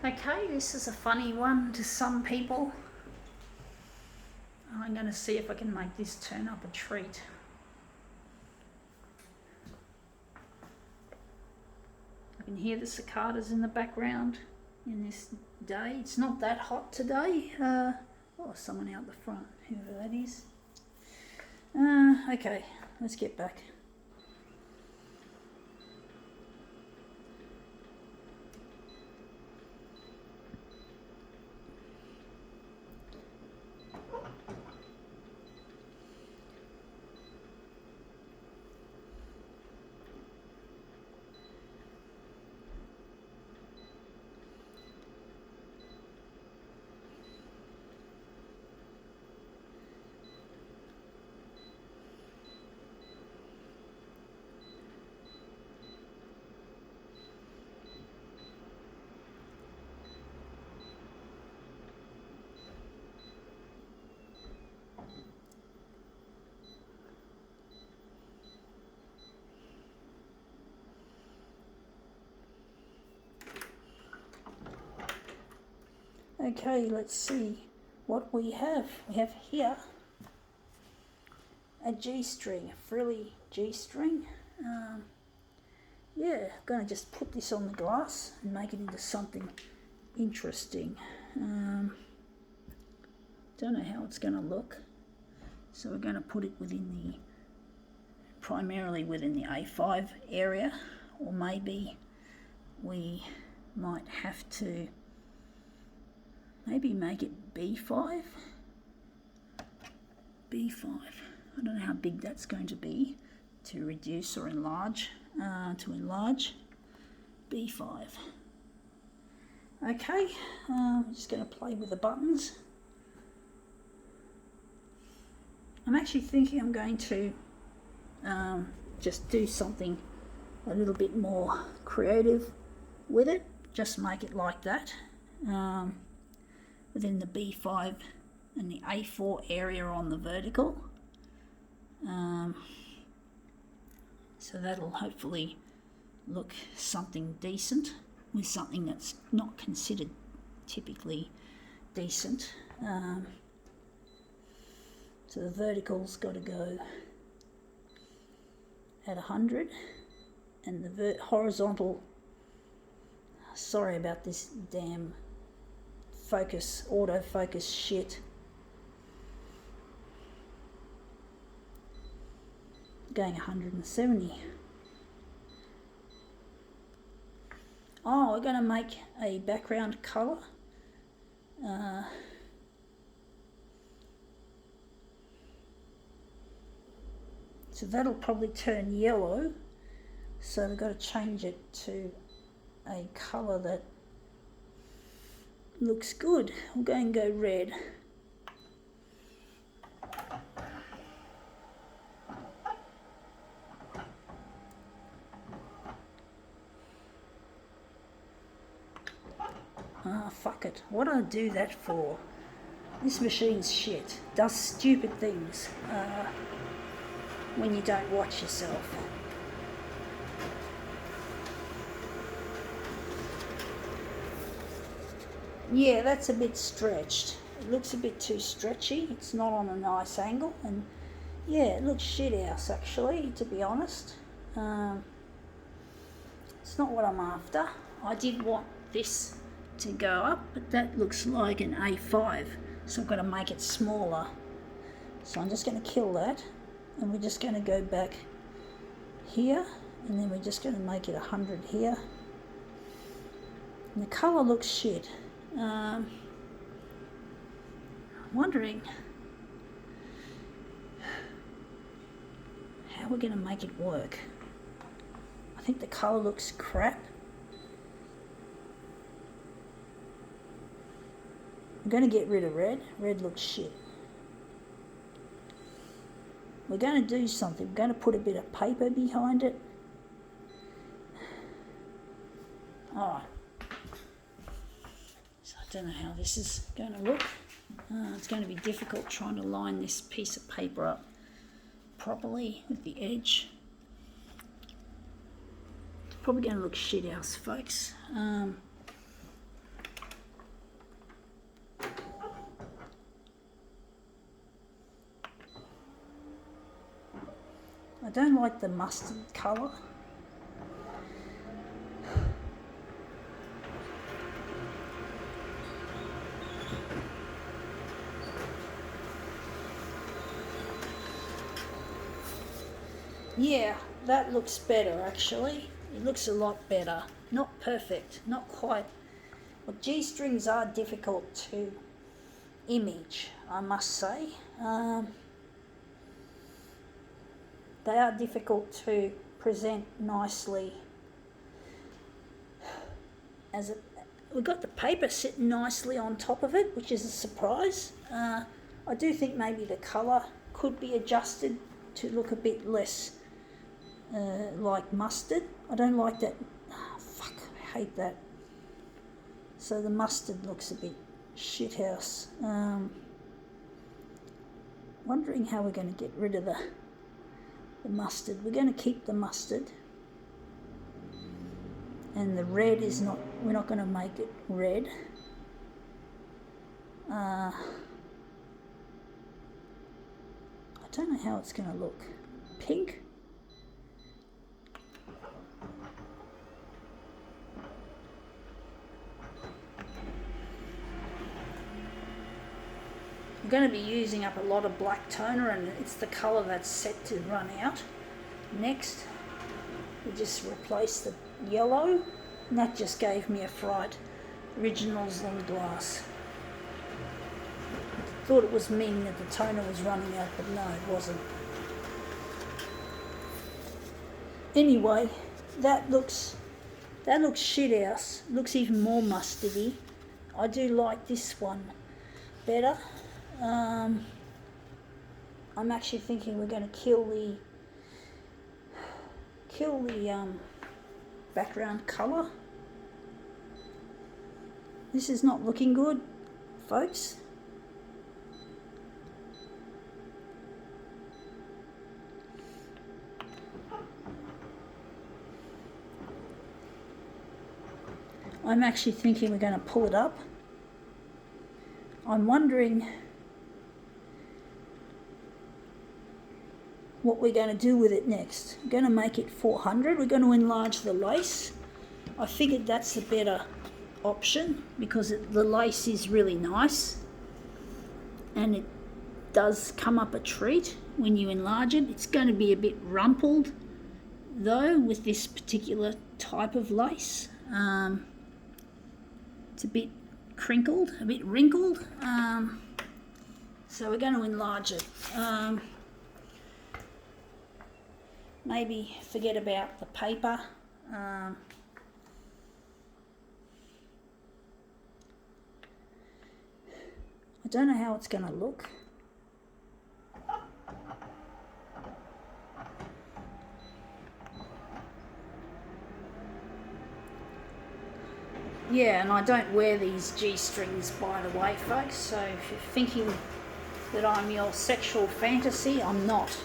Okay, this is a funny one to some people. I'm going to see if I can make this turn up a treat. I can hear the cicadas in the background in this day. It's not that hot today. Someone out the front, whoever that is. Okay, let's get back. Okay, let's see what we have. We have here a G-string, a frilly G-string. I'm going to just put this on the glass and make it into something interesting. Don't know how it's going to look. So we're going to put it primarily within the A5 area, or maybe we might have to make it B5. B5. I don't know how big that's going to be to reduce or enlarge. B5. Okay, I'm just going to play with the buttons. I'm actually thinking I'm going to just do something a little bit more creative with it. Just make it like that. Within the B5 and the A4 area on the vertical. So that'll hopefully look something decent with something that's not considered typically decent. So the vertical's got to go at 100 and the horizontal, sorry about this damn autofocus shit. Going 170. We're going to make a background colour. So that'll probably turn yellow. So we've got to change it to a colour that looks good. We'll go and go red. Fuck it. What do I do that for? This machine's shit. Does stupid things when you don't watch yourself. Yeah, that's a bit stretched. It looks a bit too stretchy. It's not on a nice angle, and yeah, it looks shit house actually, to be honest. It's not what I'm after. I did want this to go up, but that looks like an A5, so I've got to make it smaller. So I'm just going to kill that, and we're just going to go back here, and then we're just going to make it 100 here. And the colour looks shit. I'm wondering how we're going to make it work. I think the colour looks crap. I'm going to get rid of red. Red looks shit. We're going to do something. We're going to put a bit of paper behind it. Alright. So I don't know how this is going to look. It's going to be difficult trying to line this piece of paper up properly with the edge. It's probably going to look shit house, folks. don't like the mustard colour. Yeah, that looks better actually. It looks a lot better. Not perfect, not quite. But G-strings are difficult to image, I must say. They are difficult to present nicely. We've got the paper sitting nicely on top of it, which is a surprise. I do think maybe the colour could be adjusted to look a bit less like mustard. I don't like that. Oh, fuck, I hate that. So the mustard looks a bit shithouse. Wondering how we're going to get rid of the mustard. We're going to keep the mustard. And the red is not, we're not going to make it red. I don't know how it's going to look. Pink? I'm going to be using up a lot of black toner, and it's the colour that's set to run out. Next, we just replace the yellow, and that just gave me a fright. Originals on glass. Thought it was meaning that the toner was running out, but no, it wasn't. Anyway, that looks shithouse. Looks even more mustardy. I do like this one better. I'm actually thinking we're going to kill the background colour. This is not looking good, folks. I'm actually thinking we're going to pull it up. I'm wondering what we're going to do with it next. We're going to make it 400. We're going to enlarge the lace. I figured that's the better option because the lace is really nice and it does come up a treat when you enlarge it. It's going to be a bit rumpled though with this particular type of lace. It's a bit crinkled, a bit wrinkled, so we're going to enlarge it. Maybe forget about the paper. I don't know how it's going to look. Yeah, and I don't wear these G-strings, by the way, folks, so if you're thinking that I'm your sexual fantasy, I'm not.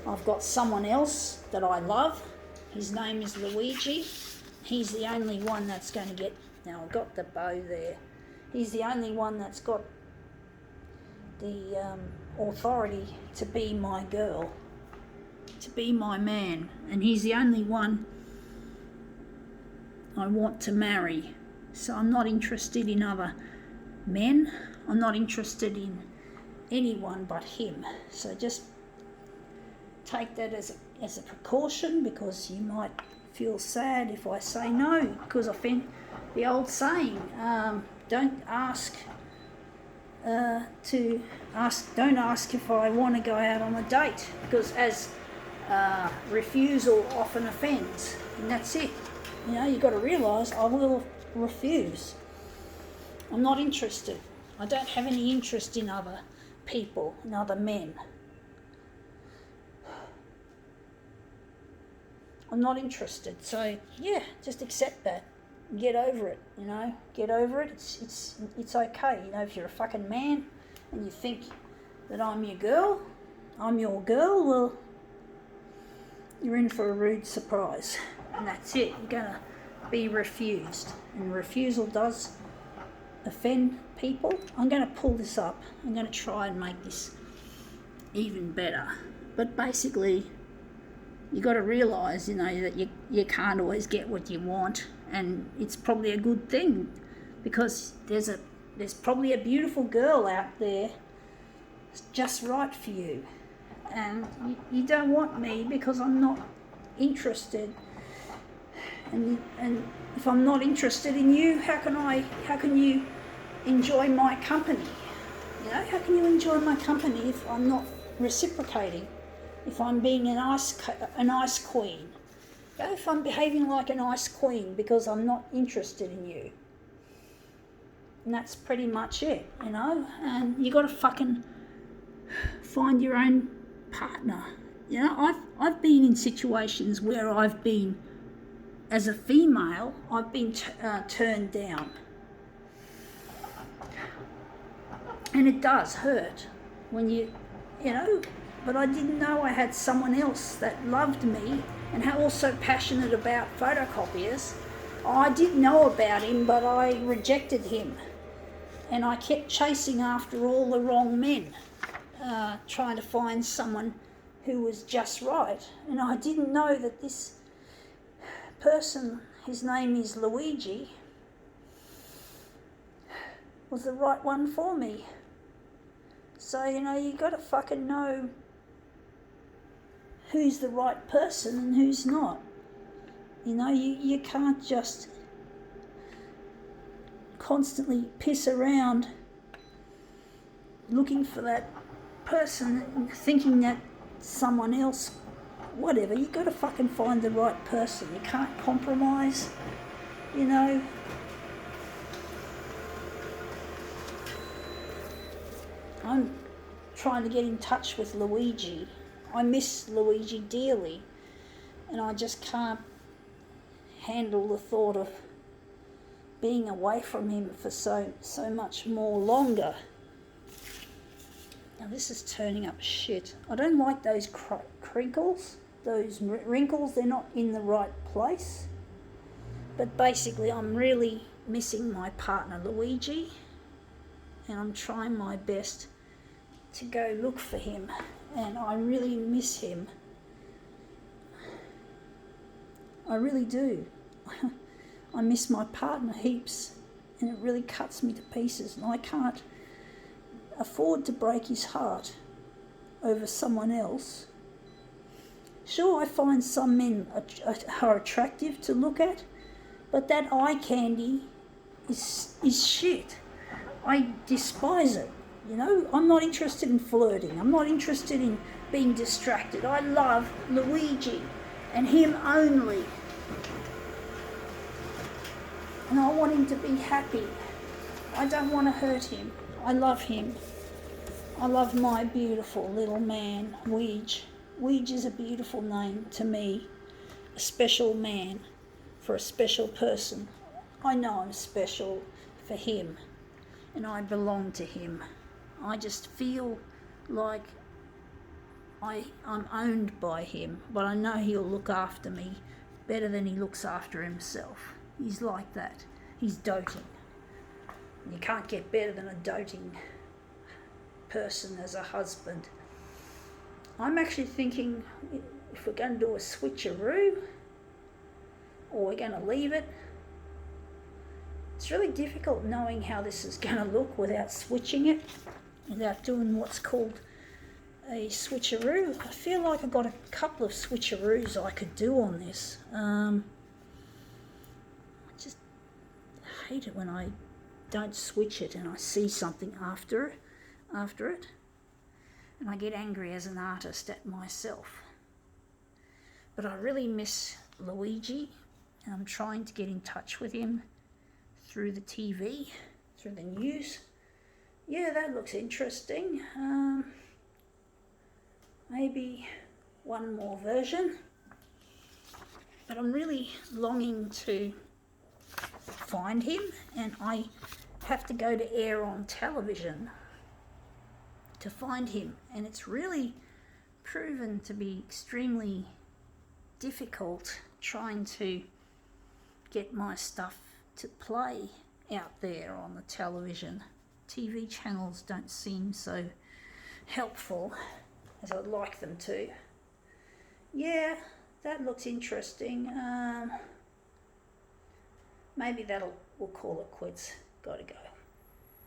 I've got someone else that I love. His name is Luigi. He's the only one that's going to get... Now, I've got the bow there. He's the only one that's got the authority to be my girl, to be my man, and he's the only one I want to marry. So I'm not interested in other men. I'm not interested in anyone but him. So just take that as a precaution, because you might feel sad if I say no, because I think the old saying, don't ask if I want to go out on a date, because as refusal often offends, and that's it. You know, you've got to realise I will refuse. I'm not interested. I don't have any interest in other people, in other men. I'm not interested. So yeah, just accept that. Get over it, you know. Get over it. It's okay. You know, if you're a fucking man and you think that I'm your girl, well, you're in for a rude surprise. And that's it. You're gonna be refused. And refusal does offend people. I'm gonna pull this up. I'm gonna try and make this even better. But basically, you got to realise, that you can't always get what you want, and it's probably a good thing, because there's probably a beautiful girl out there just right for you, and you don't want me because I'm not interested, and if I'm not interested in you, how can you enjoy my company? How can you enjoy my company if I'm not reciprocating? If I'm being an ice queen? If I'm behaving like an ice queen because I'm not interested in you? And that's pretty much it, and you got to fucking find your own partner. I've been in situations where I've been, as a female, I've been turned down. And it does hurt when but I didn't know I had someone else that loved me and also passionate about photocopiers. I did know about him, but I rejected him. And I kept chasing after all the wrong men, trying to find someone who was just right. And I didn't know that this person, his name is Luigi, was the right one for me. So, you got to fucking know who's the right person and who's not. You can't just constantly piss around looking for that person and thinking that someone else, whatever. You got to fucking find the right person. You can't compromise, I'm trying to get in touch with Luigi. I miss Luigi dearly, and I just can't handle the thought of being away from him for so much more longer. Now this is turning up shit. I don't like those crinkles, those wrinkles. They're not in the right place. But basically, I'm really missing my partner Luigi, and I'm trying my best to go look for him, and I really miss him. I really do. I miss my partner heaps, and it really cuts me to pieces, and I can't afford to break his heart over someone else. Sure, I find some men are attractive to look at, but that eye candy is shit. I despise it. I'm not interested in flirting. I'm not interested in being distracted. I love Luigi and him only. And I want him to be happy. I don't want to hurt him. I love him. I love my beautiful little man, Weege. Weege is a beautiful name to me. A special man for a special person. I know I'm special for him, and I belong to him. I just feel like I'm owned by him, but I know he'll look after me better than he looks after himself. He's like that. He's doting. You can't get better than a doting person as a husband. I'm actually thinking if we're going to do a switcheroo or we're going to leave it. It's really difficult knowing how this is going to look without switching it, without doing what's called a switcheroo. I feel like I've got a couple of switcheroos I could do on this. I just hate it when I don't switch it and I see something after it, and I get angry as an artist at myself. But I really miss Luigi, and I'm trying to get in touch with him through the TV, through the news. Yeah, that looks interesting. Maybe one more version. But I'm really longing to find him, and I have to go to air on television to find him. And it's really proven to be extremely difficult trying to get my stuff to play out there on the television. TV channels don't seem so helpful as I'd like them to. Yeah, that looks interesting. Maybe we'll call it quits. Gotta go.